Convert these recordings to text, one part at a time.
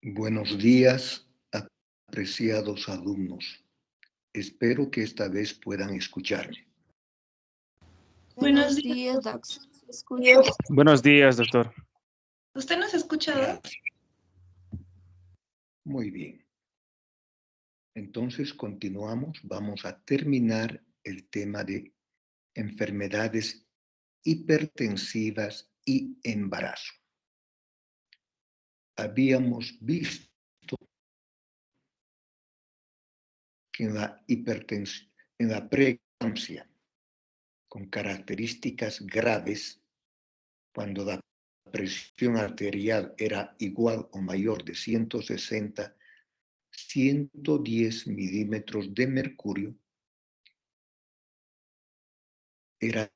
Buenos días, apreciados alumnos. Espero que esta vez puedan escucharme. Buenos Buenos días, días, doctor. Doc. ¿Se escucha? Buenos días, doctor. ¿Usted nos ha escuchado? Gracias. Muy bien. Entonces continuamos. Vamos a terminar el tema de enfermedades hipertensivas y embarazo. Habíamos visto que en la preeclampsia, con características graves, cuando la presión arterial era igual o mayor de 160, 110 milímetros de mercurio, era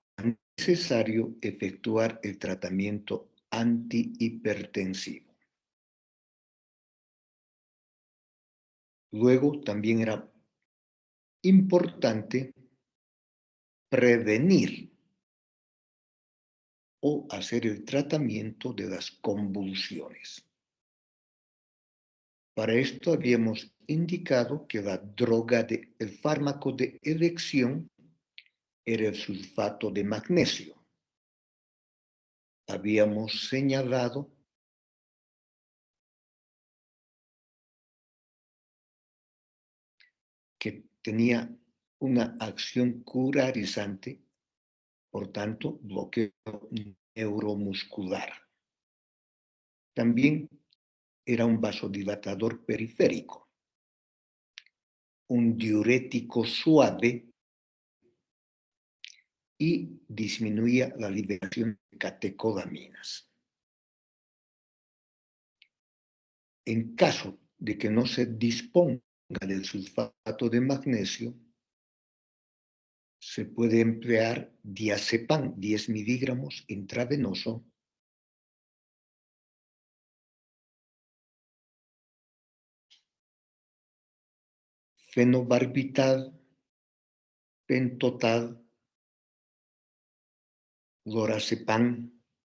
necesario efectuar el tratamiento antihipertensivo. Luego también era importante prevenir o hacer el tratamiento de las convulsiones. Para esto habíamos indicado que el fármaco de elección era el sulfato de magnesio. Habíamos señalado que tenía una acción curarizante, por tanto, bloqueo neuromuscular. También era un vasodilatador periférico, un diurético suave y disminuía la liberación de catecolaminas. En caso de que no se disponga del sulfato de magnesio, se puede emplear diazepam 10 miligramos intravenoso, fenobarbital, pentotal, lorazepam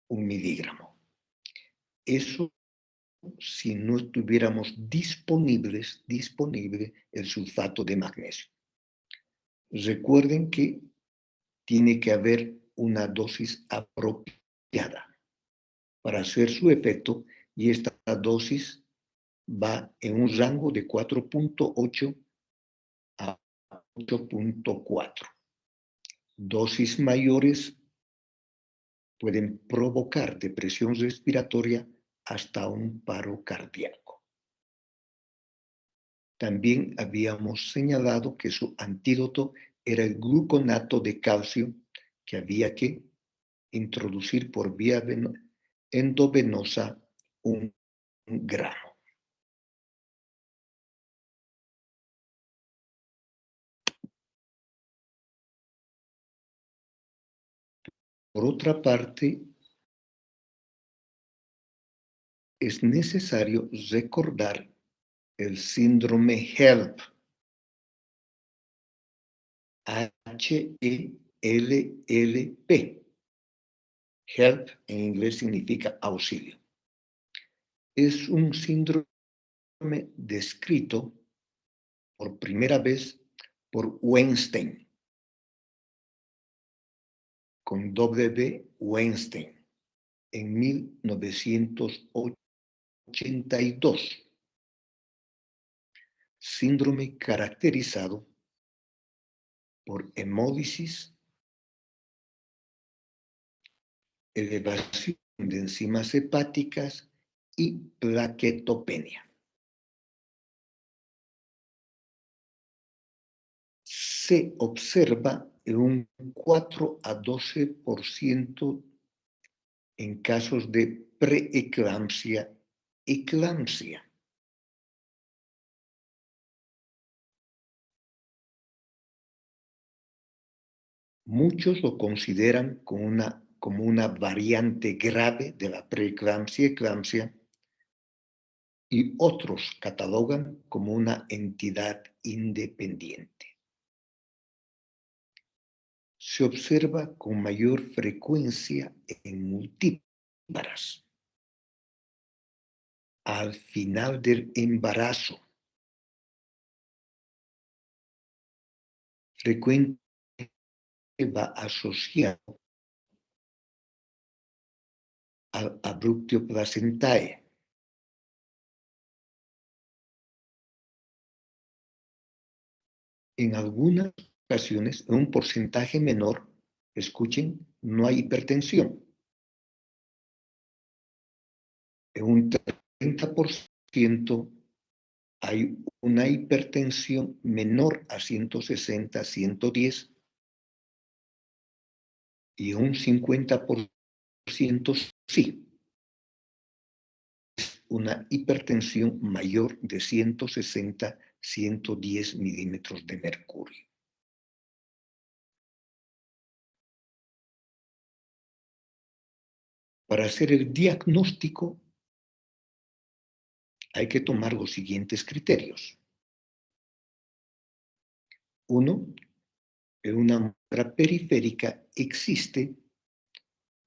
1 miligramo. Eso si no tuviéramos disponible el sulfato de magnesio. Recuerden que tiene que haber una dosis apropiada para hacer su efecto, y esta dosis va en un rango de 4.8 a 8.4. Dosis mayores pueden provocar depresión respiratoria hasta un paro cardíaco. También habíamos señalado que su antídoto era el gluconato de calcio, que había que introducir por vía endovenosa 1 gramo. Por otra parte, es necesario recordar el síndrome HELP, H-E-L-L-P. HELP en inglés significa auxilio. Es un síndrome descrito por primera vez por Weinstein, con W. Weinstein, en 1982. Síndrome caracterizado por hemólisis, elevación de enzimas hepáticas y plaquetopenia. Se observa en un 4 a 12% en casos de preeclampsia, eclampsia. Muchos lo consideran como una variante grave de la preeclampsia, eclampsia, y otros catalogan como una entidad independiente. Se observa con mayor frecuencia en multíparas. al final del embarazo. Frecuentemente va asociado al abruptio placentae. En algunas ocasiones, en un porcentaje menor, escuchen, no hay hipertensión. En un 30% hay una hipertensión menor a 160, 110, y un 50% sí, una hipertensión mayor de 160, 110 milímetros de mercurio. Para hacer el diagnóstico hay que tomar los siguientes criterios. Uno, en una muestra periférica existe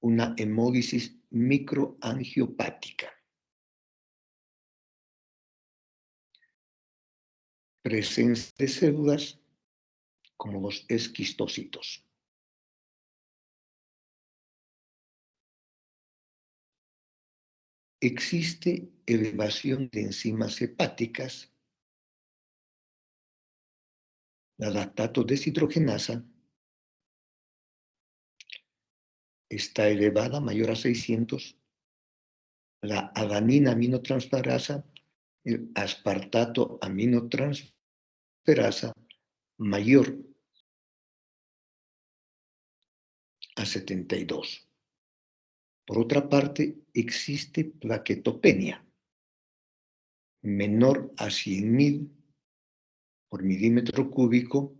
una hemólisis microangiopática. Presencia de células como los esquistocitos. Existe elevación de enzimas hepáticas, la lactato deshidrogenasa está elevada, mayor a 600, la adenina aminotransferasa, el aspartato aminotransferasa mayor a 72. Por otra parte, existe plaquetopenia menor a 100.000 por milímetro cúbico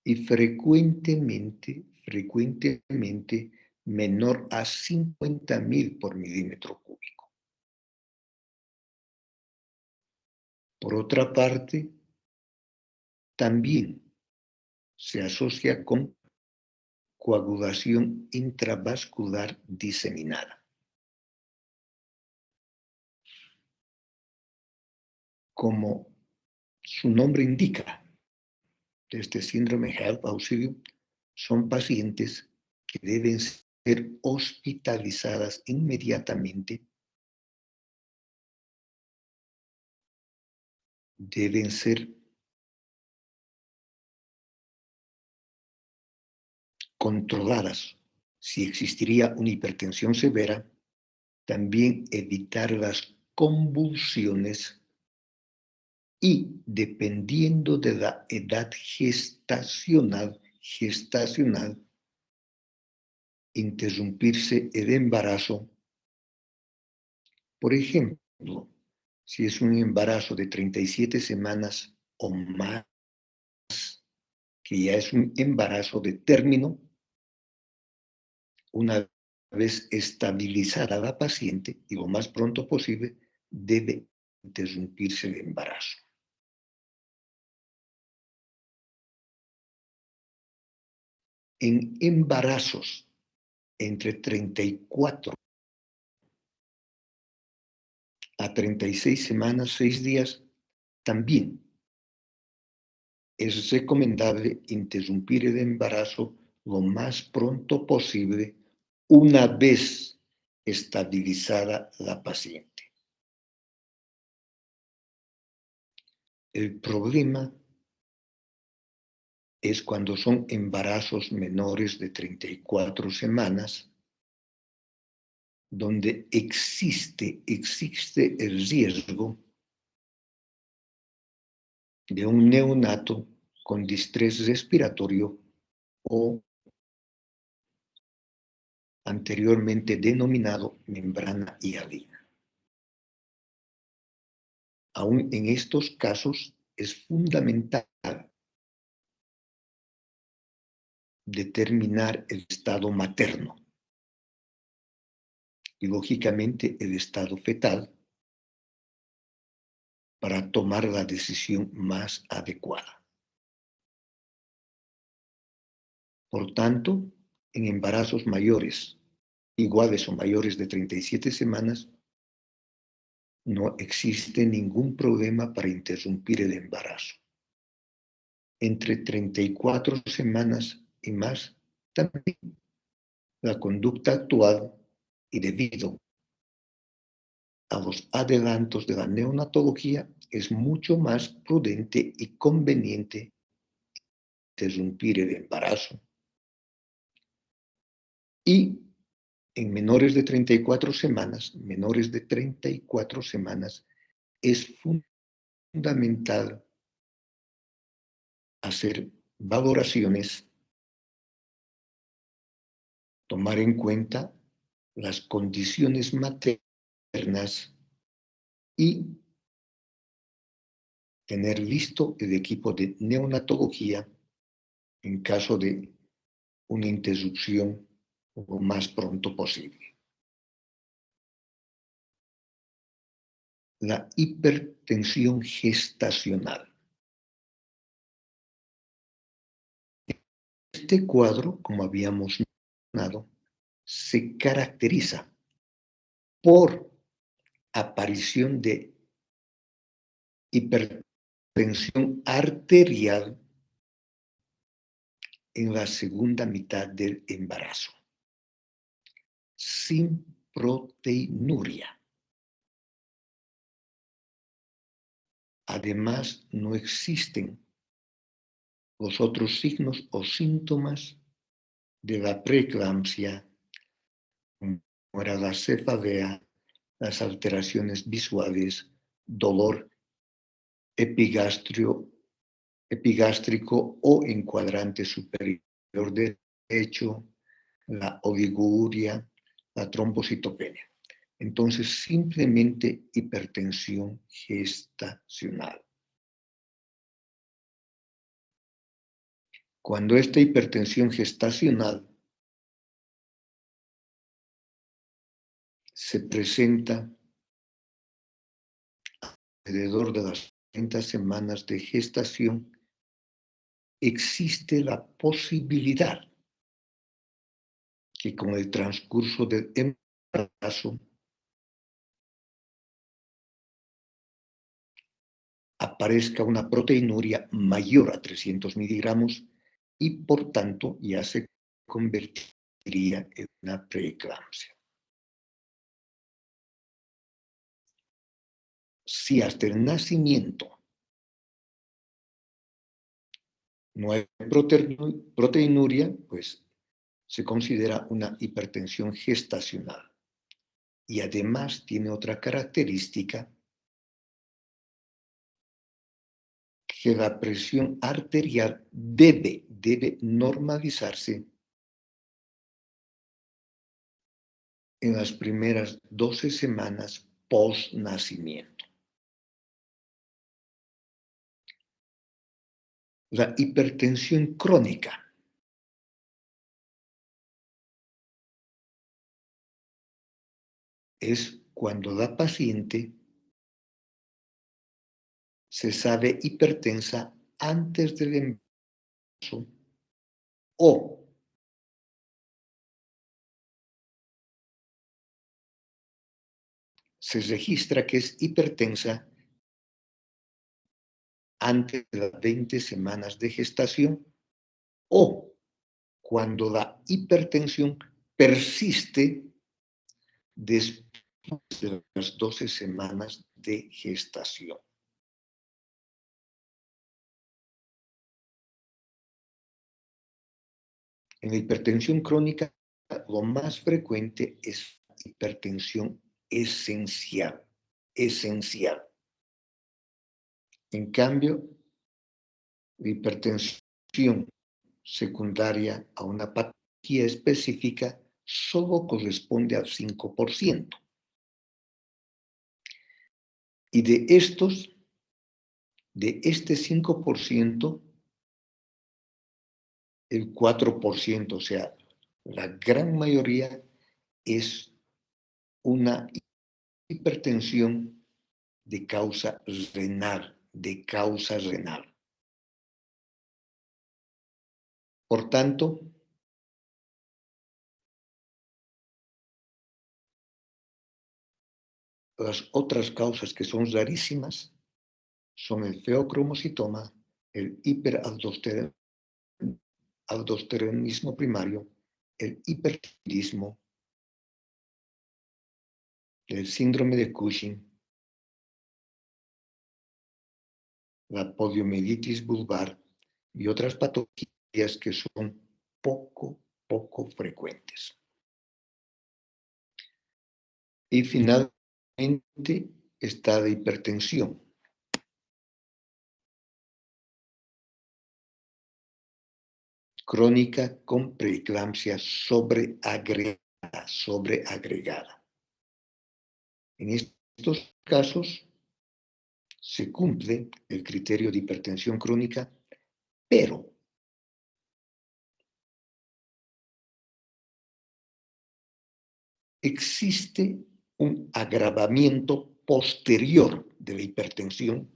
y frecuentemente menor a 50.000 por milímetro cúbico. Por otra parte, también se asocia con coagulación intravascular diseminada. Como su nombre indica, este síndrome HELP auxilio son pacientes que deben ser hospitalizadas inmediatamente, deben ser controladas. Si existiría una hipertensión severa, también evitar las convulsiones y, dependiendo de la edad gestacional, interrumpirse el embarazo. Por ejemplo, si es un embarazo de 37 semanas o más, que ya es un embarazo de término, una vez estabilizada la paciente y lo más pronto posible, debe interrumpirse el embarazo. En embarazos entre 34 a 36 semanas, 6 días, también es recomendable interrumpir el embarazo lo más pronto posible una vez estabilizada la paciente. El problema es cuando son embarazos menores de 34 semanas, donde existe el riesgo de un neonato con distrés respiratorio o anteriormente denominado membrana hialina. Aún en estos casos es fundamental determinar el estado materno y, lógicamente, el estado fetal para tomar la decisión más adecuada. Por tanto, en embarazos mayores, iguales o mayores de 37 semanas, no existe ningún problema para interrumpir el embarazo. Entre 34 semanas y más, también la conducta actual y debido a los adelantos de la neonatología es mucho más prudente y conveniente interrumpir el embarazo. Y en menores de 34 semanas, es fundamental hacer valoraciones, tomar en cuenta las condiciones maternas y tener listo el equipo de neonatología en caso de una interrupción lo más pronto posible. La hipertensión gestacional. Este cuadro, como habíamos mencionado, se caracteriza por aparición de hipertensión arterial en la segunda mitad del embarazo, sin proteinuria. Además, no existen los otros signos o síntomas de la preeclampsia, como era la cefalea, las alteraciones visuales, dolor epigástrico o en cuadrante superior derecho, la oliguria, la trombocitopenia. Entonces, simplemente hipertensión gestacional. Cuando esta hipertensión gestacional se presenta alrededor de las 30 semanas de gestación, existe la posibilidad que con el transcurso del embarazo aparezca una proteinuria mayor a 300 miligramos y por tanto ya se convertiría en una preeclampsia. Si hasta el nacimiento no hay proteinuria, pues se considera una hipertensión gestacional. Y además tiene otra característica, que la presión arterial debe normalizarse en las primeras 12 semanas post-nacimiento. La hipertensión crónica es cuando la paciente se sabe hipertensa antes del embarazo o se registra que es hipertensa antes de las 20 semanas de gestación o cuando la hipertensión persiste después de las 12 semanas de gestación. En la hipertensión crónica, lo más frecuente es hipertensión esencial. En cambio, la hipertensión secundaria a una patología específica solo corresponde al 5%. Y de este 5%, el 4%, o sea, la gran mayoría es una hipertensión de causa renal. Por tanto, Las otras causas que son rarísimas son el feocromocitoma, el hiperaldosteronismo primario, el hipertiroidismo, el síndrome de Cushing, la poliomielitis vulvar y otras patologías que son poco frecuentes. Y finalmente está la hipertensión. Crónica con preeclampsia sobreagregada. En estos casos se cumple el criterio de hipertensión crónica, pero existe un agravamiento posterior de la hipertensión,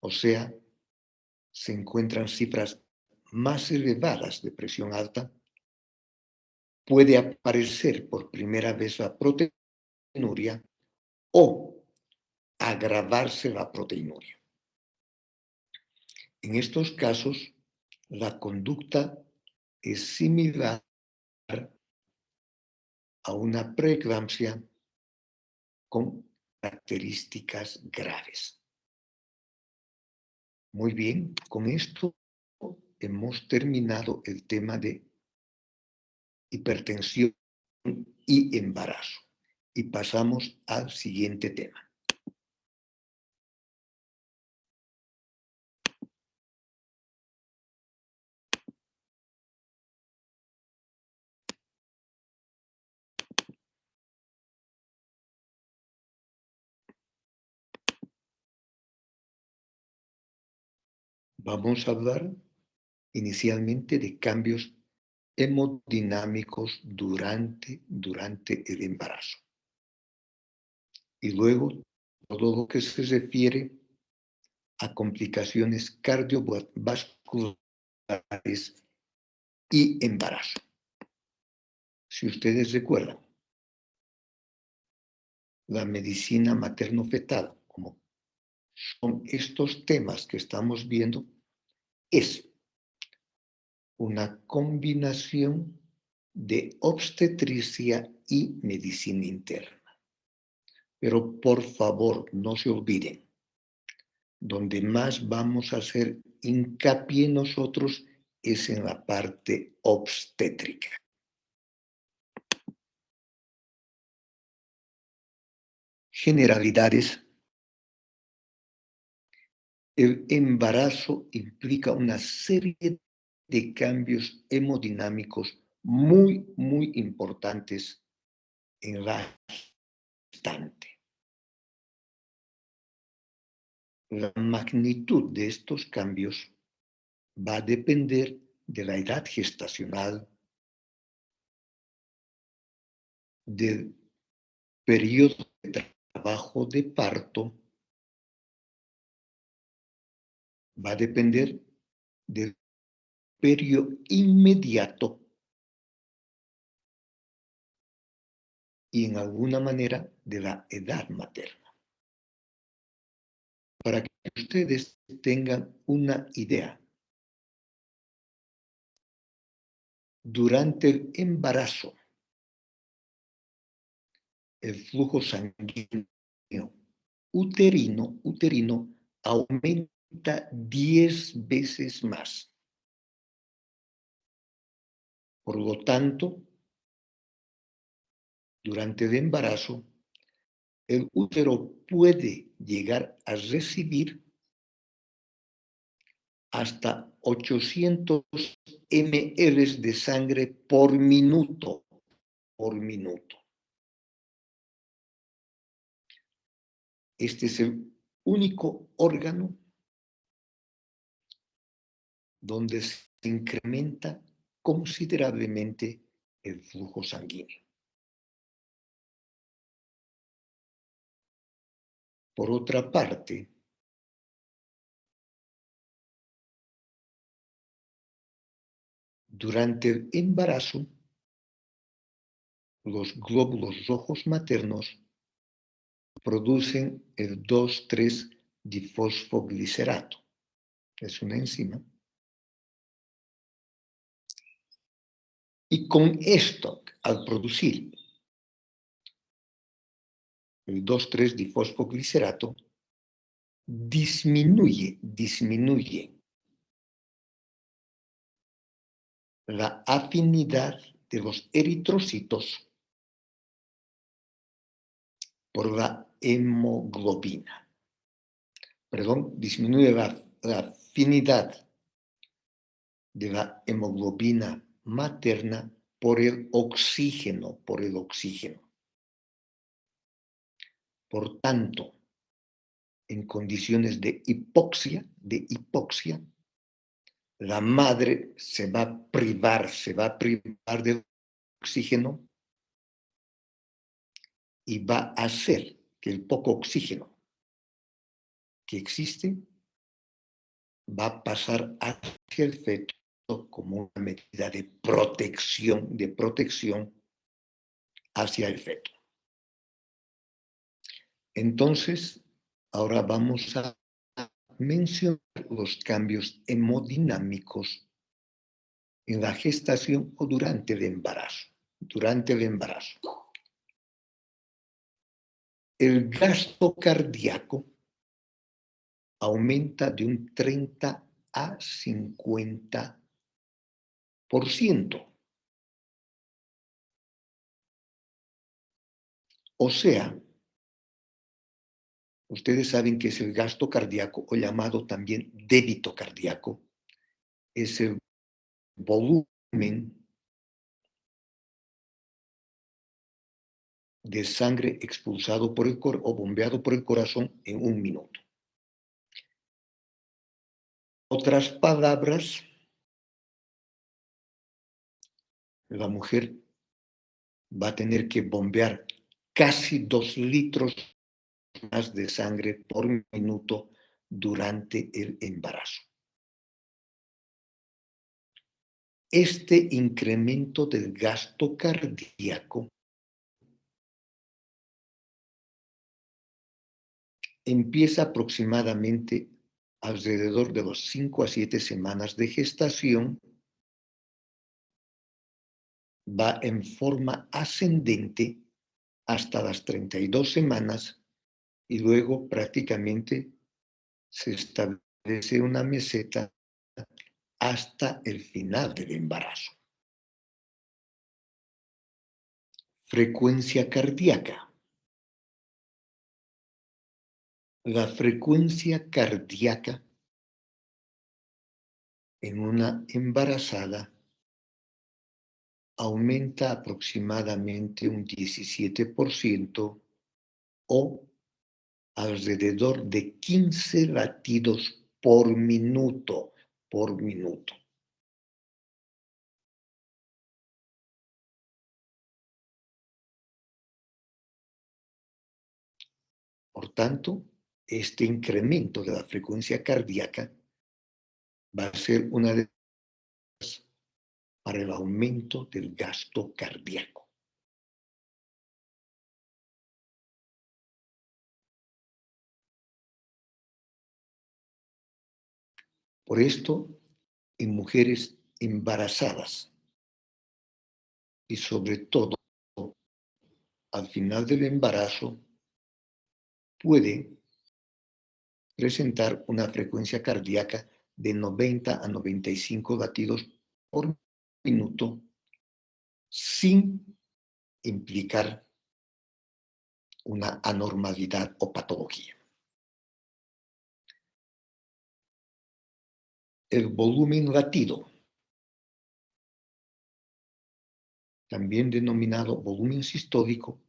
o sea, se encuentran cifras más elevadas de presión alta, puede aparecer por primera vez la proteinuria o agravarse la proteinuria. En estos casos, la conducta es similar a una preeclampsia con características graves. Muy bien, con esto hemos terminado el tema de hipertensión y embarazo. Y pasamos al siguiente tema. Vamos a hablar inicialmente de cambios hemodinámicos durante el embarazo. Y luego todo lo que se refiere a complicaciones cardiovasculares y embarazo. Si ustedes recuerdan, la medicina materno-fetal, como son estos temas que estamos viendo, es una combinación de obstetricia y medicina interna. Pero por favor, no se olviden, donde más vamos a hacer hincapié nosotros es en la parte obstétrica. Generalidades. El embarazo implica una serie de cambios hemodinámicos muy importantes en la gestante. La magnitud de estos cambios va a depender de la edad gestacional, del periodo de trabajo de parto, va a depender del periodo inmediato y en alguna manera de la edad materna. Para que ustedes tengan una idea, durante el embarazo, el flujo sanguíneo uterino aumenta 10 veces más. Por lo tanto, durante el embarazo, el útero puede llegar a recibir hasta 800 ml de sangre por minuto. Este es el único órgano donde se incrementa considerablemente el flujo sanguíneo. Por otra parte, durante el embarazo, los glóbulos rojos maternos producen el 2,3-difosfoglicerato. Es una enzima. Y con esto, al producir el 2,3-difosfoglicerato, disminuye la afinidad de los eritrocitos por la hemoglobina. Perdón, disminuye la afinidad de la hemoglobina materna por el oxígeno. Por tanto, en condiciones de hipoxia, la madre se va a privar del oxígeno y va a hacer que el poco oxígeno que existe va a pasar hacia el feto como una medida de protección hacia el feto. Entonces, ahora vamos a mencionar los cambios hemodinámicos en la gestación o durante el embarazo. El gasto cardíaco aumenta de un 30 a 50%. O sea, ustedes saben que es el gasto cardíaco o llamado también débito cardíaco. Es el volumen de sangre expulsado por el o bombeado por el corazón en un minuto. Otras palabras, la mujer va a tener que bombear casi 2 litros más de sangre por minuto durante el embarazo. Este incremento del gasto cardíaco empieza aproximadamente alrededor de los 5 a 7 semanas de gestación, va en forma ascendente hasta las 32 semanas y luego prácticamente se establece una meseta hasta el final del embarazo. Frecuencia cardíaca. La frecuencia cardíaca en una embarazada aumenta aproximadamente un 17% o alrededor de 15 latidos por minuto. Por tanto, este incremento de la frecuencia cardíaca va a ser una de las para el aumento del gasto cardíaco. Por esto, en mujeres embarazadas y sobre todo al final del embarazo, puede presentar una frecuencia cardíaca de 90 a 95 latidos por minuto sin implicar una anormalidad o patología. El volumen latido, también denominado volumen sistólico,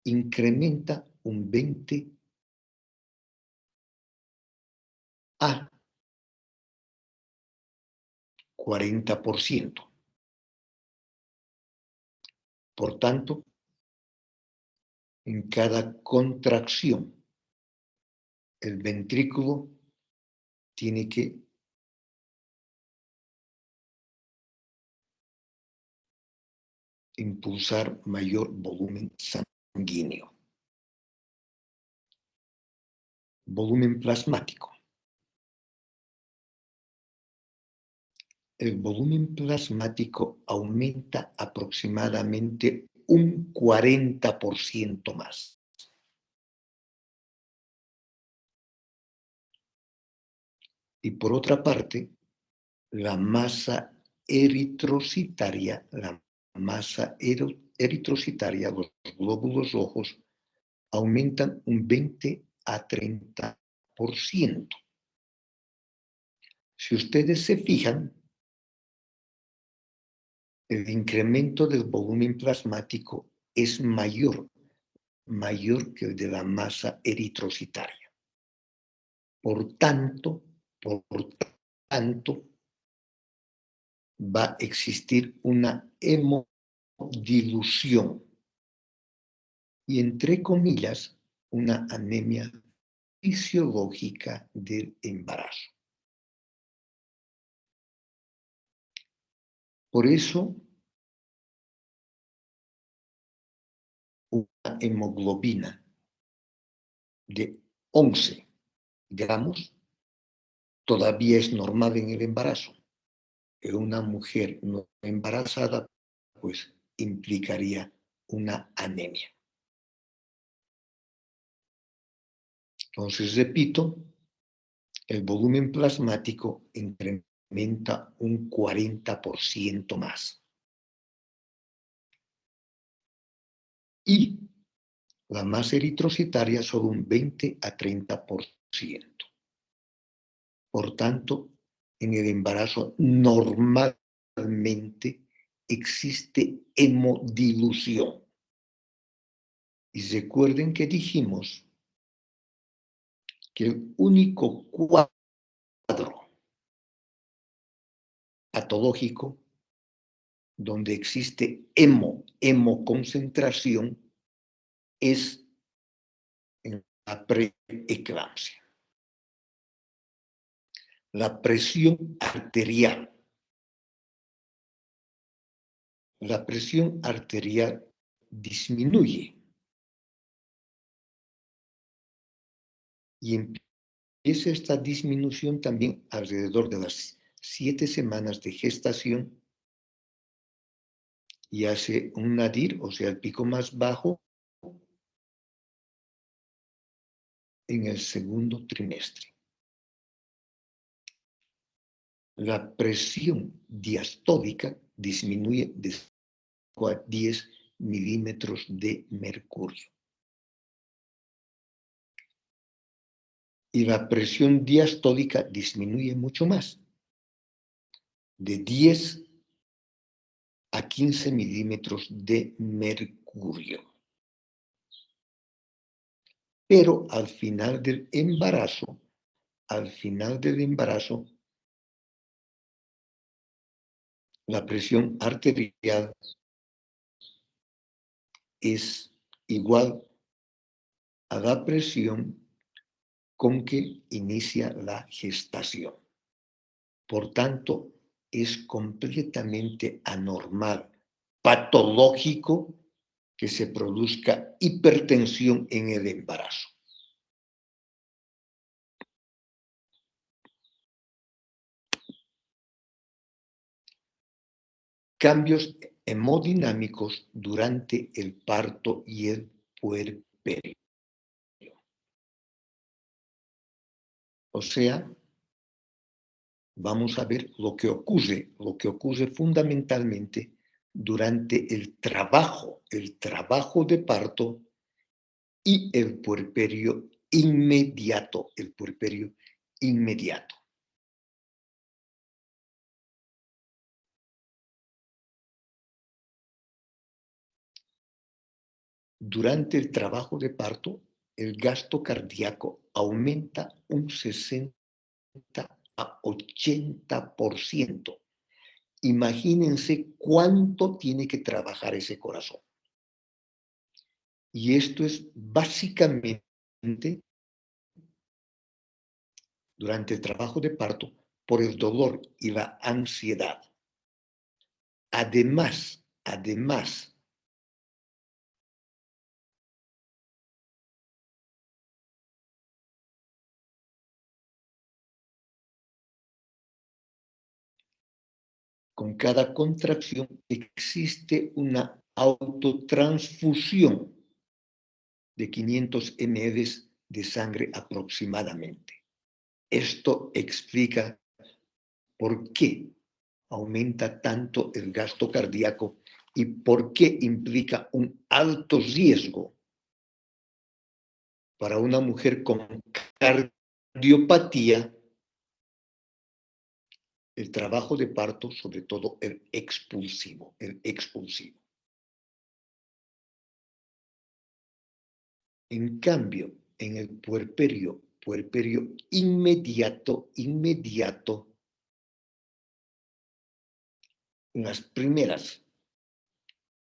incrementa un 20 a 40%. Por tanto, en cada contracción, el ventrículo tiene que impulsar mayor volumen sanguíneo. Volumen plasmático. El volumen plasmático aumenta aproximadamente un 40% más. Y por otra parte, la masa eritrocitaria, los glóbulos rojos, aumentan un 20 a 30%. Si ustedes se fijan, el incremento del volumen plasmático es mayor que el de la masa eritrocitaria. Por tanto, va a existir una hemodilución y, entre comillas, una anemia fisiológica del embarazo. Por eso, una hemoglobina de 11 gramos todavía es normal en el embarazo. En una mujer no embarazada, pues implicaría una anemia. Entonces, repito, el volumen plasmático incrementa un 40% más. Y la masa eritrocitaria solo un 20 a 30%. Por tanto, en el embarazo normalmente existe hemodilución. Y recuerden que dijimos que el único cuadro patológico donde existe hemoconcentración es en la preeclampsia. La presión arterial. La presión arterial disminuye y empieza esta disminución también alrededor de las 7 semanas de gestación y hace un nadir, o sea, el pico más bajo, en el segundo trimestre. La presión diastólica disminuye de 5 a 10 milímetros de mercurio. Y la presión diastólica disminuye mucho más, de 10 a 15 milímetros de mercurio. Pero al final del embarazo, la presión arterial es igual a la presión con que inicia la gestación. Por tanto, es completamente anormal, patológico, que se produzca hipertensión en el embarazo. Cambios hemodinámicos durante el parto y el puerperio. O sea, vamos a ver lo que ocurre fundamentalmente durante el trabajo de parto y el puerperio inmediato, Durante el trabajo de parto, el gasto cardíaco aumenta un 60 a 80%. Imagínense cuánto tiene que trabajar ese corazón. Y esto es básicamente durante el trabajo de parto por el dolor y la ansiedad. Además además, con cada contracción existe una autotransfusión de 500 ml de sangre aproximadamente. Esto explica por qué aumenta tanto el gasto cardíaco y por qué implica un alto riesgo para una mujer con cardiopatía el trabajo de parto, sobre todo el expulsivo, En cambio, en el puerperio inmediato, en las primeras,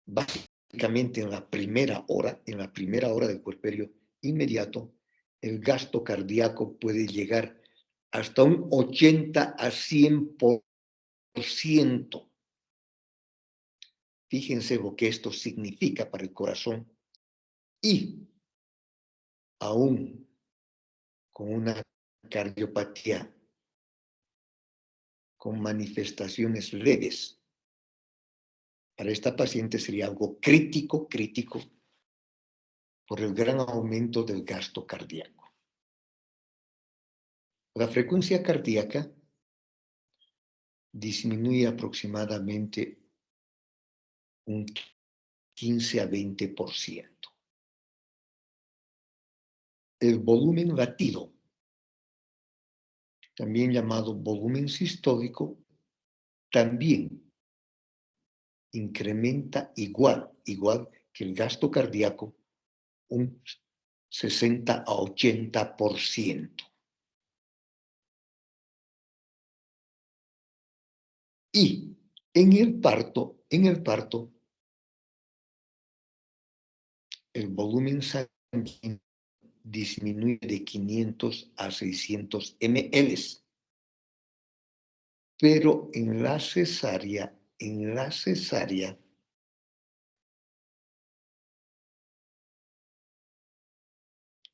básicamente en la primera hora del puerperio inmediato, el gasto cardíaco puede llegar hasta un 80 a 100%. Fíjense lo que esto significa para el corazón y aún con una cardiopatía con manifestaciones leves. Para esta paciente sería algo crítico por el gran aumento del gasto cardíaco. La frecuencia cardíaca disminuye aproximadamente un 15 a 20%. El volumen latido, también llamado volumen sistólico, también incrementa igual que el gasto cardíaco, un 60 a 80%. Y en el parto, el volumen sanguíneo disminuye de 500 a 600 ml. Pero en la cesárea,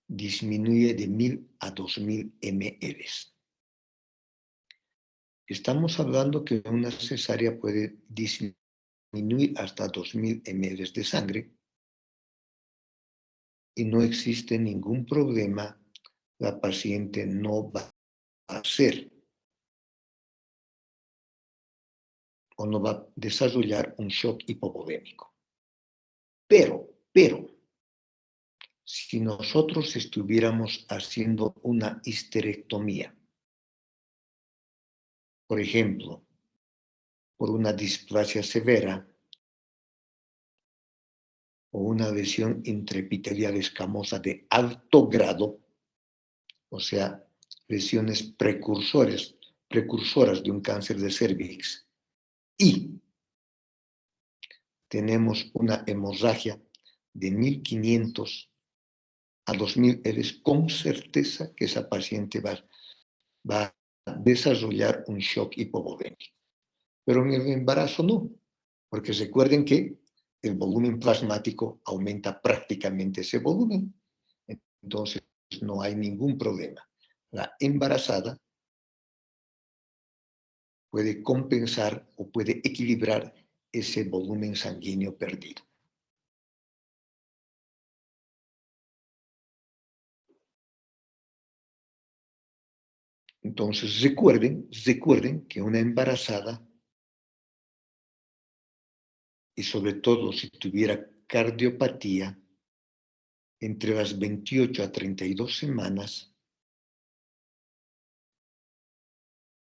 disminuye de 1000 a 2000 ml. Estamos hablando que una cesárea puede disminuir hasta 2000 ml de sangre y no existe ningún problema, la paciente no va a hacer o no va a desarrollar un shock hipovolémico. Pero, si nosotros estuviéramos haciendo una histerectomía, por ejemplo, por una displasia severa o una lesión intraepitelial escamosa de alto grado, o sea, lesiones precursoras de un cáncer de cervix, y tenemos una hemorragia de 1500 a 2000 eres con certeza que esa paciente va a desarrollar un shock hipovolémico. Pero en el embarazo no, porque recuerden que el volumen plasmático aumenta prácticamente ese volumen. Entonces no hay ningún problema. La embarazada puede compensar o puede equilibrar ese volumen sanguíneo perdido. Entonces recuerden que una embarazada, y sobre todo si tuviera cardiopatía, entre las 28 a 32 semanas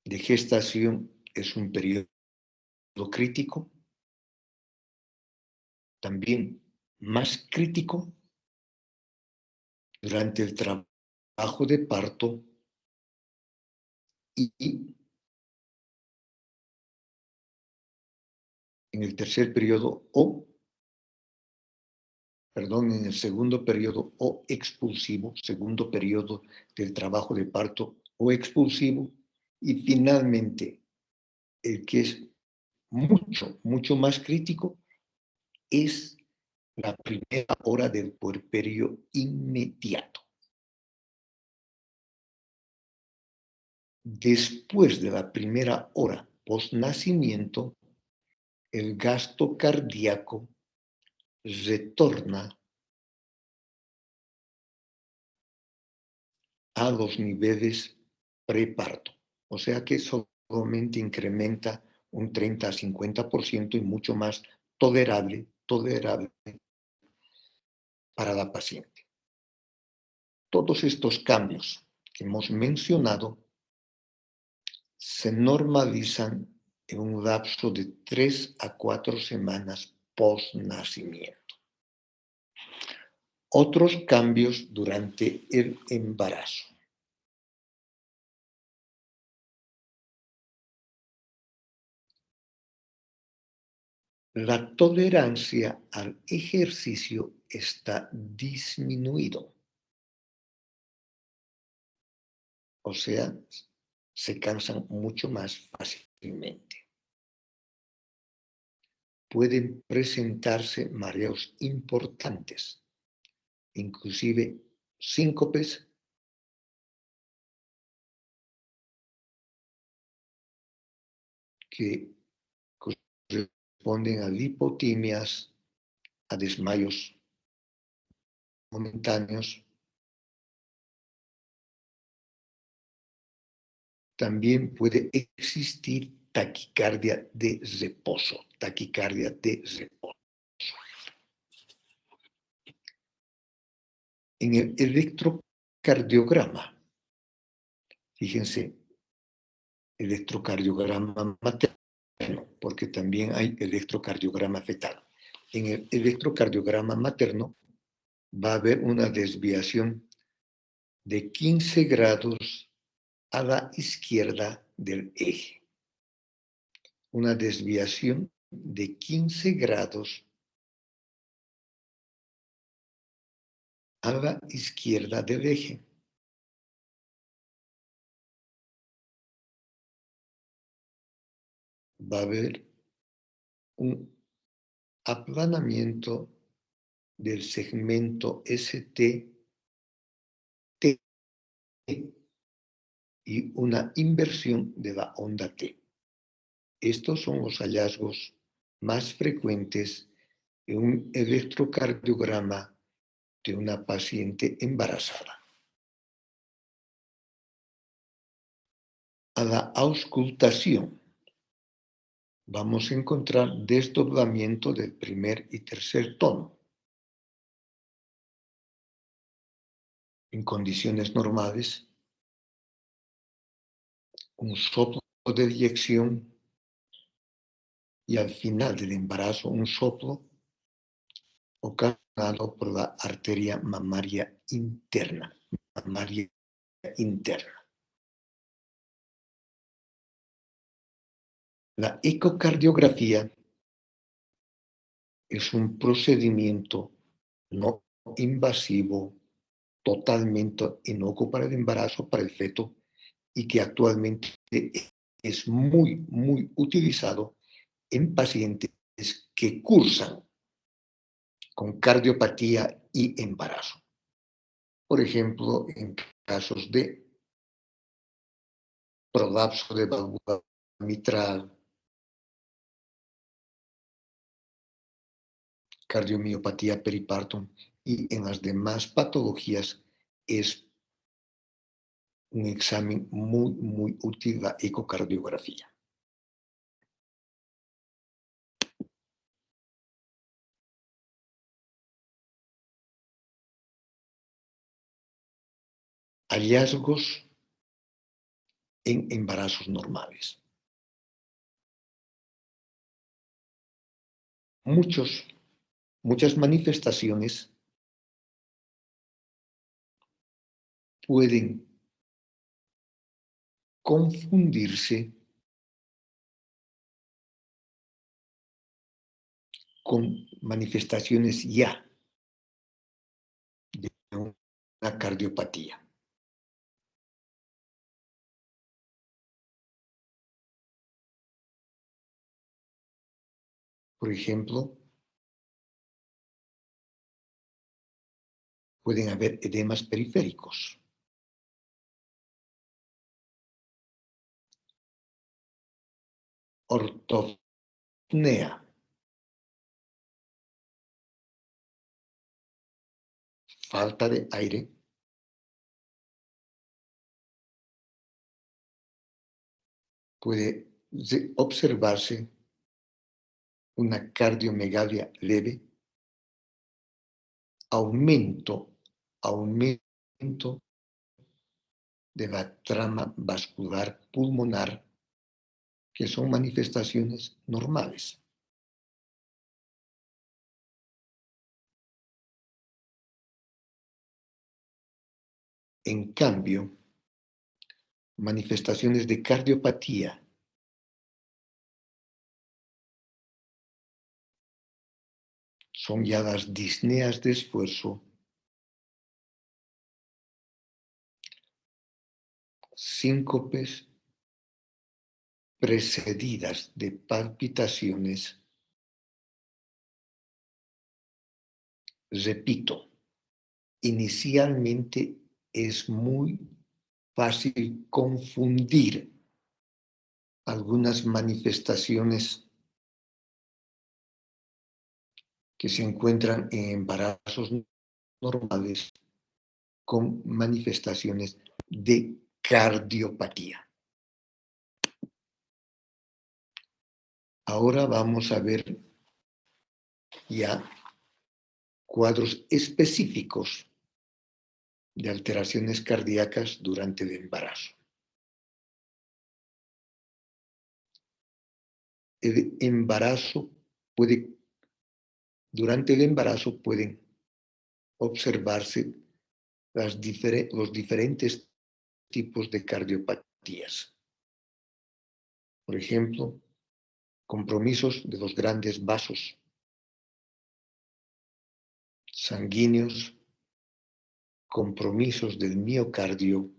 de gestación es un periodo crítico, también más crítico durante el trabajo de parto y en el tercer periodo en el segundo periodo o expulsivo, segundo periodo del trabajo de parto o expulsivo, y finalmente el que es mucho más crítico es la primera hora del puerperio inmediato. Después de la primera hora post-nacimiento, el gasto cardíaco retorna a los niveles preparto. O sea que solamente incrementa un 30 a 50% y mucho más tolerable para la paciente. Todos estos cambios que hemos mencionado se normalizan en un lapso de 3 a 4 semanas post-nacimiento. Otros cambios durante el embarazo. La tolerancia al ejercicio está disminuido. O sea, se cansan mucho más fácilmente. Pueden presentarse mareos importantes, inclusive síncopes, que corresponden a lipotimias, a desmayos momentáneos. También puede existir taquicardia de reposo. En el electrocardiograma, fíjense, electrocardiograma materno, porque también hay electrocardiograma fetal. En el electrocardiograma materno va a haber una desviación de 15 grados a la izquierda del eje. Una desviación de 15 grados a la izquierda del eje. Va a haber un aplanamiento del segmento ST y una inversión de la onda T. Estos son los hallazgos más frecuentes en un electrocardiograma de una paciente embarazada. A la auscultación vamos a encontrar desdoblamiento del primer y tercer tono. En condiciones normales, un soplo de eyección y al final del embarazo un soplo ocasionado por la arteria mamaria interna. La ecocardiografía es un procedimiento no invasivo, totalmente inocuo para el embarazo, para el feto, y que actualmente es muy utilizado en pacientes que cursan con cardiopatía y embarazo. Por ejemplo, en casos de prolapso de válvula mitral, cardiomiopatía peripartum y en las demás patologías es un examen muy útil la ecocardiografía. Hallazgos en embarazos normales. Muchas manifestaciones pueden confundirse con manifestaciones ya de una cardiopatía. Por ejemplo, pueden haber edemas periféricos. Ortopnea, falta de aire, puede observarse una cardiomegalia leve, aumento de la trama vascular pulmonar, que son manifestaciones normales. En cambio, manifestaciones de cardiopatía son ya las disneas de esfuerzo, síncopes precedidas de palpitaciones. Repito, inicialmente es muy fácil confundir algunas manifestaciones que se encuentran en embarazos normales con manifestaciones de cardiopatía. Ahora vamos a ver ya cuadros específicos de alteraciones cardíacas durante el embarazo. Durante el embarazo pueden observarse los diferentes tipos de cardiopatías. Por ejemplo, compromisos de los grandes vasos sanguíneos, compromisos del miocardio,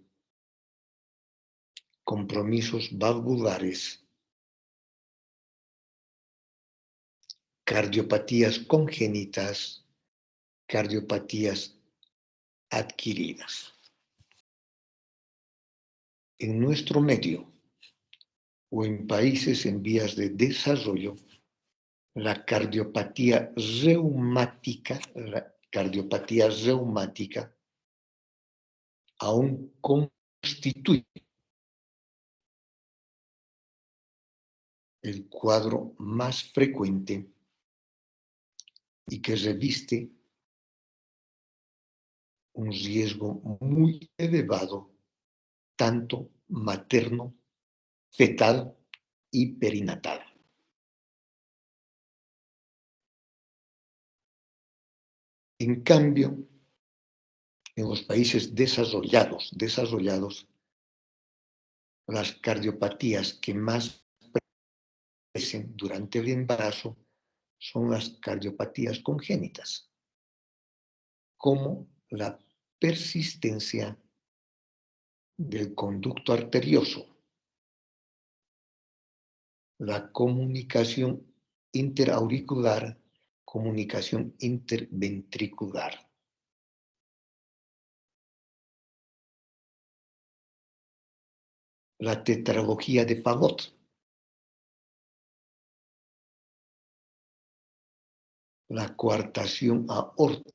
compromisos valvulares, cardiopatías congénitas, cardiopatías adquiridas. En nuestro medio o en países en vías de desarrollo, la cardiopatía reumática aún constituye el cuadro más frecuente y que reviste un riesgo muy elevado, tanto materno, fetal y perinatal. En cambio, en los países desarrollados, las cardiopatías que más aparecen durante el embarazo son las cardiopatías congénitas, como la persistencia del conducto arterioso, la comunicación interauricular, comunicación interventricular. La tetralogía de Fagott, la coartación aórtica,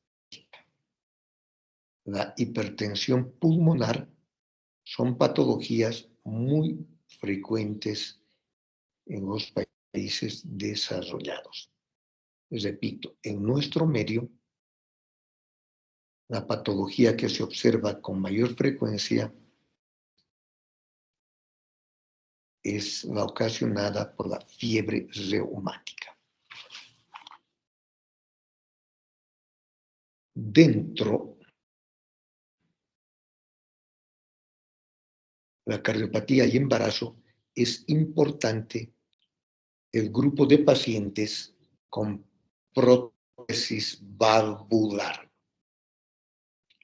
la hipertensión pulmonar son patologías muy frecuentes en los países desarrollados. Repito, en nuestro medio, la patología que se observa con mayor frecuencia es la ocasionada por la fiebre reumática. Dentro de la cardiopatía y embarazo es importante el grupo de pacientes con prótesis valvular,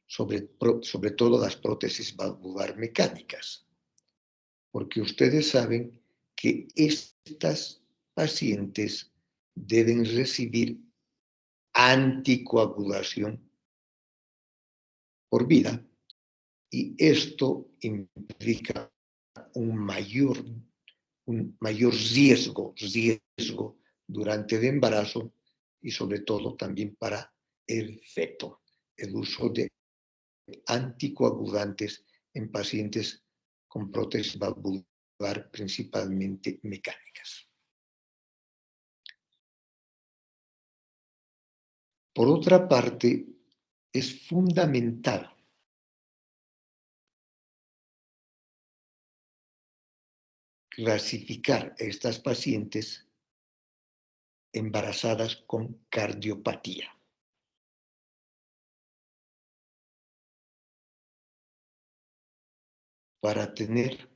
sobre todo las prótesis valvular mecánicas, porque ustedes saben que estas pacientes deben recibir anticoagulación por vida, y esto implica un mayor riesgo durante el embarazo y sobre todo también para el feto. El uso de anticoagulantes en pacientes con prótesis valvular, principalmente mecánicas. Por otra parte, es fundamental clasificar a estas pacientes embarazadas con cardiopatía. Para tener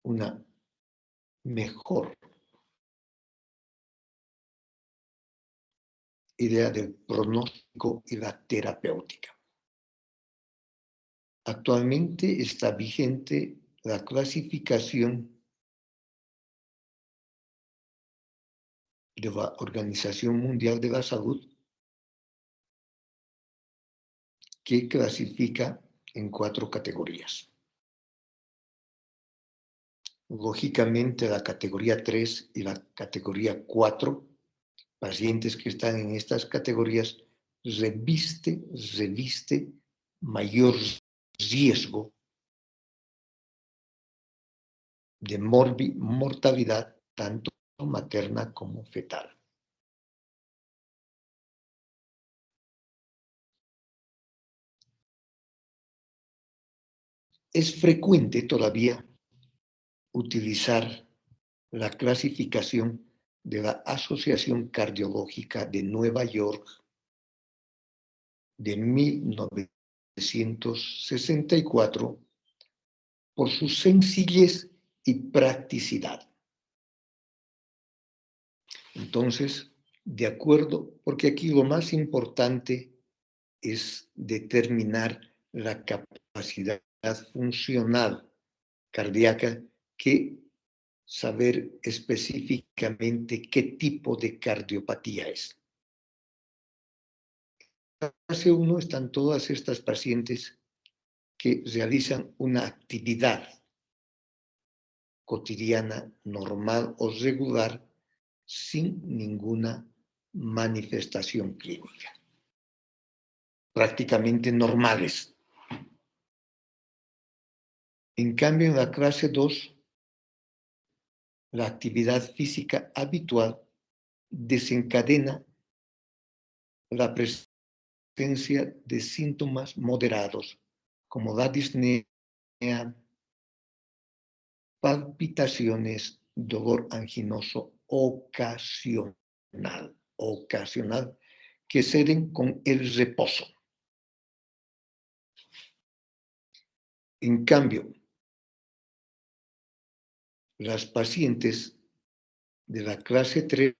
una mejor idea del pronóstico y la terapéutica. Actualmente está vigente la clasificación de la Organización Mundial de la Salud, que clasifica en 4 categorías. Lógicamente, la categoría 3 y la categoría 4, pacientes que están en estas categorías, reviste mayor riesgo de mortalidad, tanto materna como fetal. Es frecuente todavía utilizar la clasificación de la Asociación Cardiológica de Nueva York de 1964 por su sencillez y practicidad. Entonces, de acuerdo, porque aquí lo más importante es determinar la capacidad funcional cardíaca que saber específicamente qué tipo de cardiopatía es. En fase 1 están todas estas pacientes que realizan una actividad cotidiana, normal o regular, sin ninguna manifestación clínica. Prácticamente normales. En cambio, en la clase 2, la actividad física habitual desencadena la presencia de síntomas moderados, como la disnea, palpitaciones, dolor anginoso ocasional, que ceden con el reposo. En cambio, las pacientes de la clase 3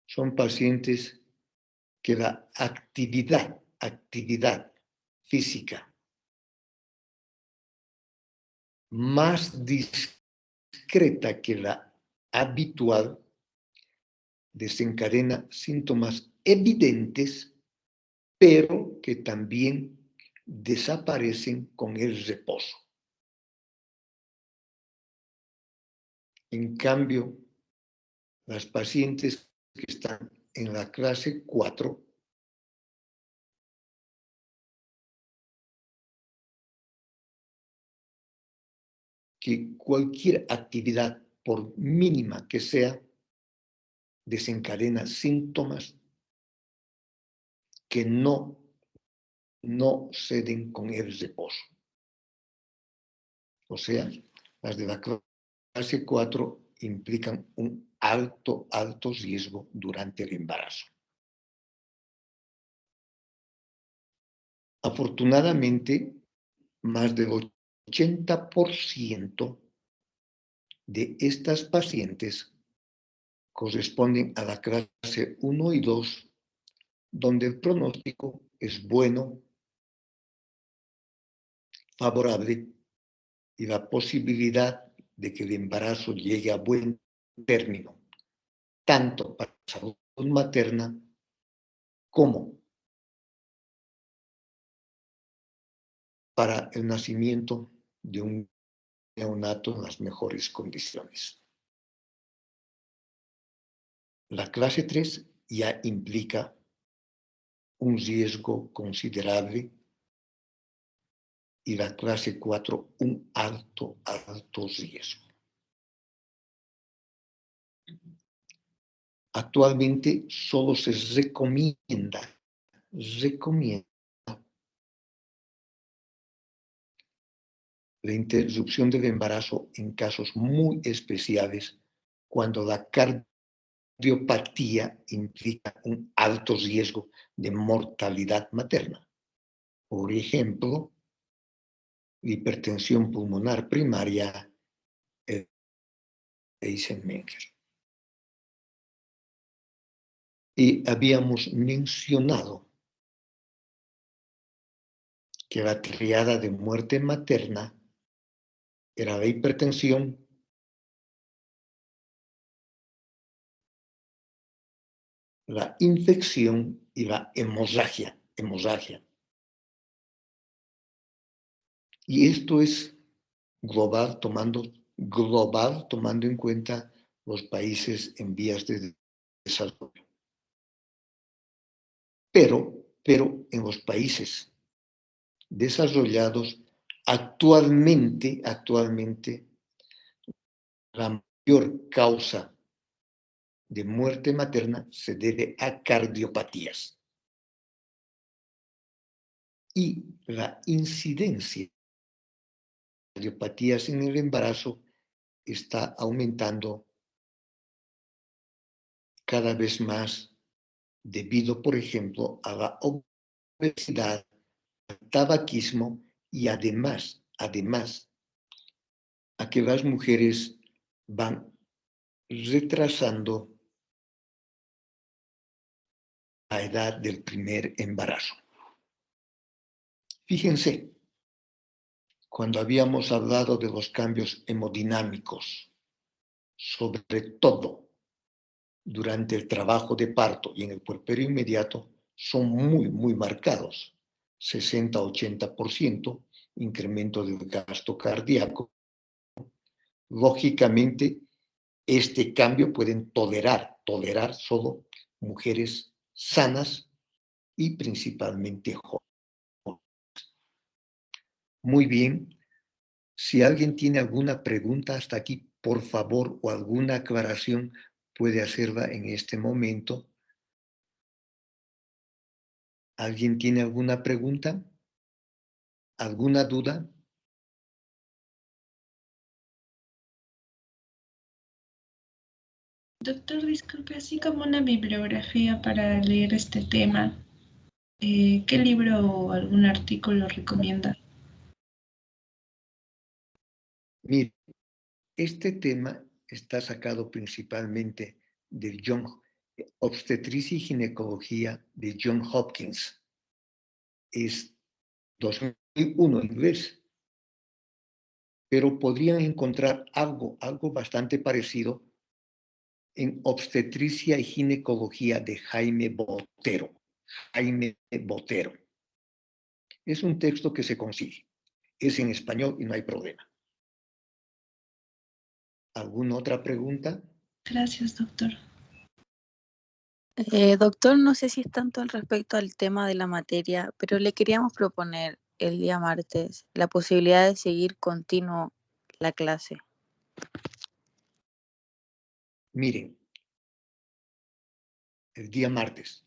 son pacientes que la actividad física más discreta que la habitual desencadena síntomas evidentes, pero que también desaparecen con el reposo. En cambio, las pacientes que están en la clase 4 que cualquier actividad, por mínima que sea, desencadena síntomas que no ceden con el reposo. O sea, las de la clase 4 implican un alto riesgo durante el embarazo. Afortunadamente, más del 80% de estas pacientes corresponden a la clase 1 y 2, donde el pronóstico es bueno, favorable, y la posibilidad de que el embarazo llegue a buen término, tanto para la salud materna como para el nacimiento de un neonato en las mejores condiciones. La clase 3 ya implica un riesgo considerable y la clase 4 un alto riesgo. Actualmente solo se recomienda la interrupción del embarazo en casos muy especiales cuando la cardiopatía implica un alto riesgo de mortalidad materna. Por ejemplo, hipertensión pulmonar primaria e Eisenmenger. Y habíamos mencionado que la triada de muerte materna era la hipertensión, la infección y la hemorragia. Y esto es global tomando en cuenta los países en vías de desarrollo. Pero en los países desarrollados, actualmente la mayor causa de muerte materna se debe a cardiopatías. Y la incidencia de cardiopatías en el embarazo está aumentando cada vez más debido, por ejemplo, a la obesidad, al tabaquismo y además a que las mujeres van retrasando la edad del primer embarazo. Fíjense, cuando habíamos hablado de los cambios hemodinámicos, sobre todo durante el trabajo de parto y en el puerperio inmediato, son muy marcados. 60-80% incremento del gasto cardíaco. Lógicamente, este cambio pueden tolerar solo mujeres sanas y principalmente jóvenes. Muy bien. Si alguien tiene alguna pregunta hasta aquí, por favor, o alguna aclaración, puede hacerla en este momento. ¿Alguien tiene alguna pregunta? ¿Alguna duda? Doctor, disculpe, así como una bibliografía para leer este tema, ¿qué libro o algún artículo recomienda? Mire, este tema está sacado principalmente de Obstetricia y Ginecología de John Hopkins. Es 2001 en inglés. Pero podrían encontrar algo bastante parecido en Obstetricia y Ginecología de Jaime Botero. Es un texto que se consigue. Es en español y no hay problema. ¿Alguna otra pregunta? Gracias, doctor. Doctor, no sé si es tanto al respecto al tema de la materia, pero le queríamos proponer el día martes la posibilidad de seguir continuo la clase. Miren, el día martes,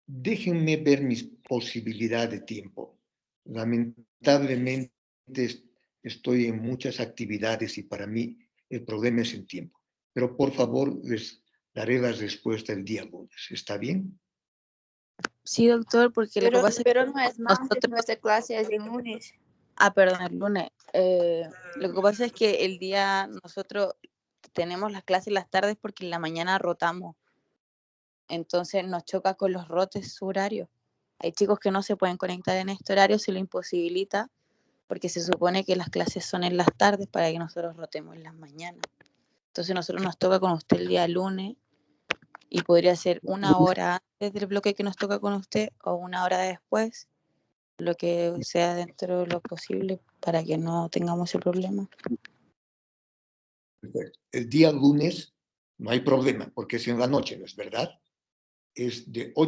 déjenme ver mis posibilidades de tiempo. Lamentablemente estoy en muchas actividades y para mí el problema es el tiempo. Pero por favor, les daré la respuesta el día lunes. ¿Está bien? Sí, doctor, porque lo que pasa es que no es martes, nuestra clase es el lunes. perdón, el lunes. Lo que pasa es que el día nosotros tenemos las clases las tardes porque en la mañana rotamos. Entonces nos choca con los rotes su horario. Hay chicos que no se pueden conectar en este horario, se lo imposibilita porque se supone que las clases son en las tardes para que nosotros rotemos en las mañanas. Entonces nosotros nos toca con usted el día lunes Y podría ser 1 hora antes del bloque que nos toca con usted o 1 hora después, lo que sea dentro de lo posible para que no tengamos ese problema. Perfecto. El día lunes no hay problema, porque es en la noche, ¿no es verdad? Es de 8